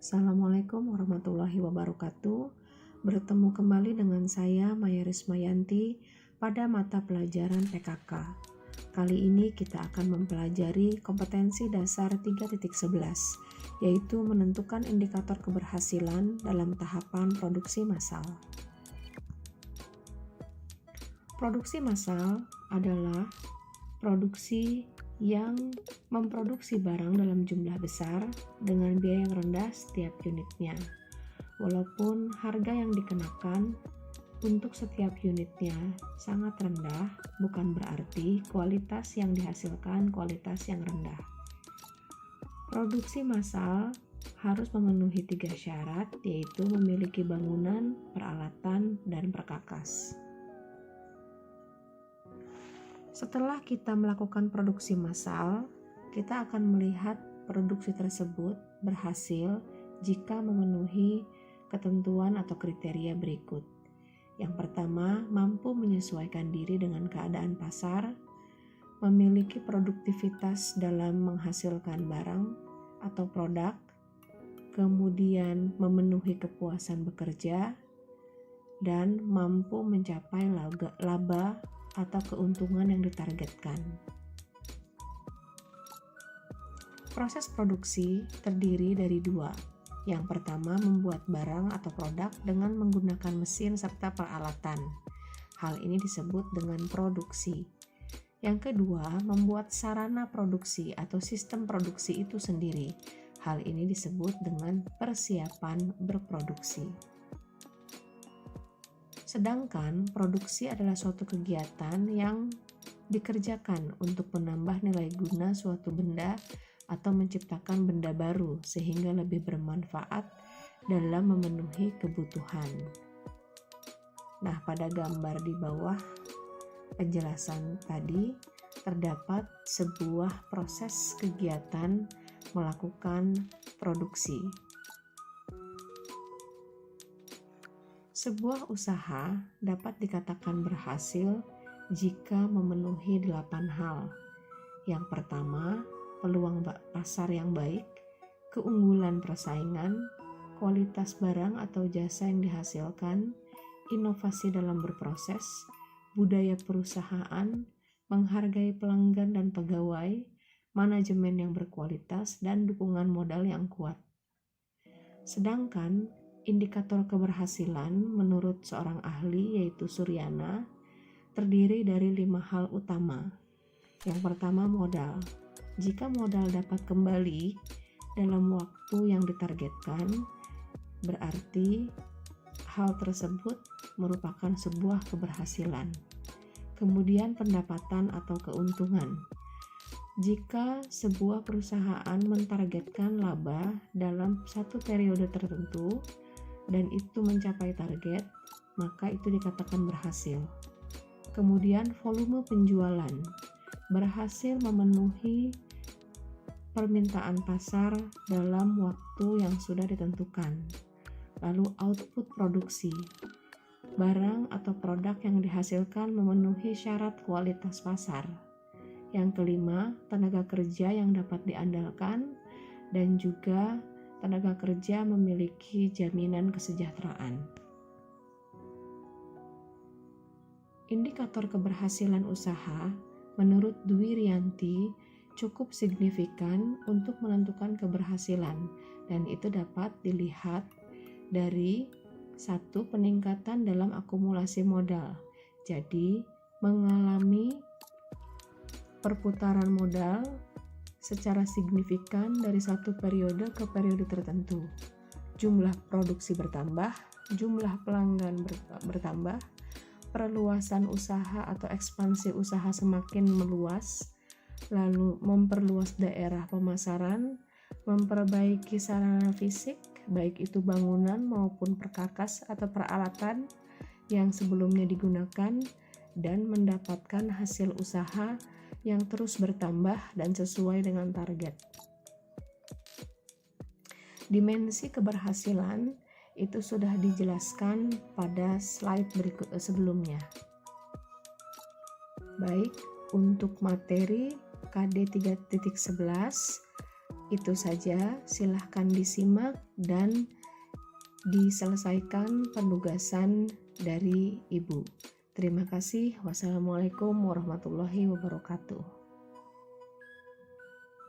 Assalamualaikum warahmatullahi wabarakatuh. Bertemu kembali dengan saya Maya Rismayanti pada mata pelajaran PKK. Kali ini kita akan mempelajari kompetensi dasar 3.11, yaitu menentukan indikator keberhasilan dalam tahapan produksi massal. Produksi massal adalah produksi yang memproduksi barang dalam jumlah besar dengan biaya yang rendah setiap unitnya. Walaupun harga yang dikenakan untuk setiap unitnya sangat rendah, bukan berarti kualitas yang dihasilkan kualitas yang rendah. Produksi massal harus memenuhi 3 syarat, yaitu memiliki bangunan, peralatan, dan perkakas. Setelah kita melakukan produksi massal, kita akan melihat produksi tersebut berhasil jika memenuhi ketentuan atau kriteria berikut. Yang pertama, mampu menyesuaikan diri dengan keadaan pasar, memiliki produktivitas dalam menghasilkan barang atau produk, kemudian memenuhi kepuasan bekerja, dan mampu mencapai laba atau keuntungan yang ditargetkan. Proses produksi terdiri dari 2. Yang pertama, membuat barang atau produk dengan menggunakan mesin serta peralatan. Hal ini disebut dengan produksi. Yang kedua, membuat sarana produksi atau sistem produksi itu sendiri. Hal ini disebut dengan persiapan berproduksi. Sedangkan produksi adalah suatu kegiatan yang dikerjakan untuk menambah nilai guna suatu benda atau menciptakan benda baru sehingga lebih bermanfaat dalam memenuhi kebutuhan. Nah, pada gambar di bawah penjelasan tadi terdapat sebuah proses kegiatan melakukan produksi. Sebuah usaha dapat dikatakan berhasil jika memenuhi 8 hal. Yang pertama, peluang pasar yang baik, keunggulan persaingan, kualitas barang atau jasa yang dihasilkan, inovasi dalam berproses, budaya perusahaan, menghargai pelanggan dan pegawai, manajemen yang berkualitas, dan dukungan modal yang kuat. Sedangkan indikator keberhasilan menurut seorang ahli yaitu Suryana terdiri dari 5 hal utama. Yang pertama, modal. Jika modal dapat kembali dalam waktu yang ditargetkan, berarti hal tersebut merupakan sebuah keberhasilan. Kemudian pendapatan atau keuntungan. Jika sebuah perusahaan mentargetkan laba dalam satu periode tertentu dan itu mencapai target, maka itu dikatakan berhasil. Kemudian volume penjualan, berhasil memenuhi permintaan pasar dalam waktu yang sudah ditentukan. Lalu output produksi, barang atau produk yang dihasilkan memenuhi syarat kualitas pasar. Yang kelima, tenaga kerja yang dapat diandalkan dan juga tenaga kerja memiliki jaminan kesejahteraan. Indikator keberhasilan usaha menurut Dwi Rianti cukup signifikan untuk menentukan keberhasilan, dan itu dapat dilihat dari 1. Peningkatan dalam akumulasi modal. Jadi, mengalami perputaran modal secara signifikan dari satu periode ke periode tertentu. Jumlah produksi bertambah, jumlah pelanggan bertambah, perluasan usaha atau ekspansi usaha semakin meluas, lalu memperluas daerah pemasaran, memperbaiki sarana fisik, baik itu bangunan maupun perkakas atau peralatan yang sebelumnya digunakan, dan mendapatkan hasil usaha yang terus bertambah dan sesuai dengan target. Dimensi keberhasilan itu sudah dijelaskan pada slide berikut sebelumnya. Baik, untuk materi KD 3.11 Itu saja, silahkan disimak dan diselesaikan penugasan dari Ibu. Terima kasih. Wassalamualaikum warahmatullahi wabarakatuh.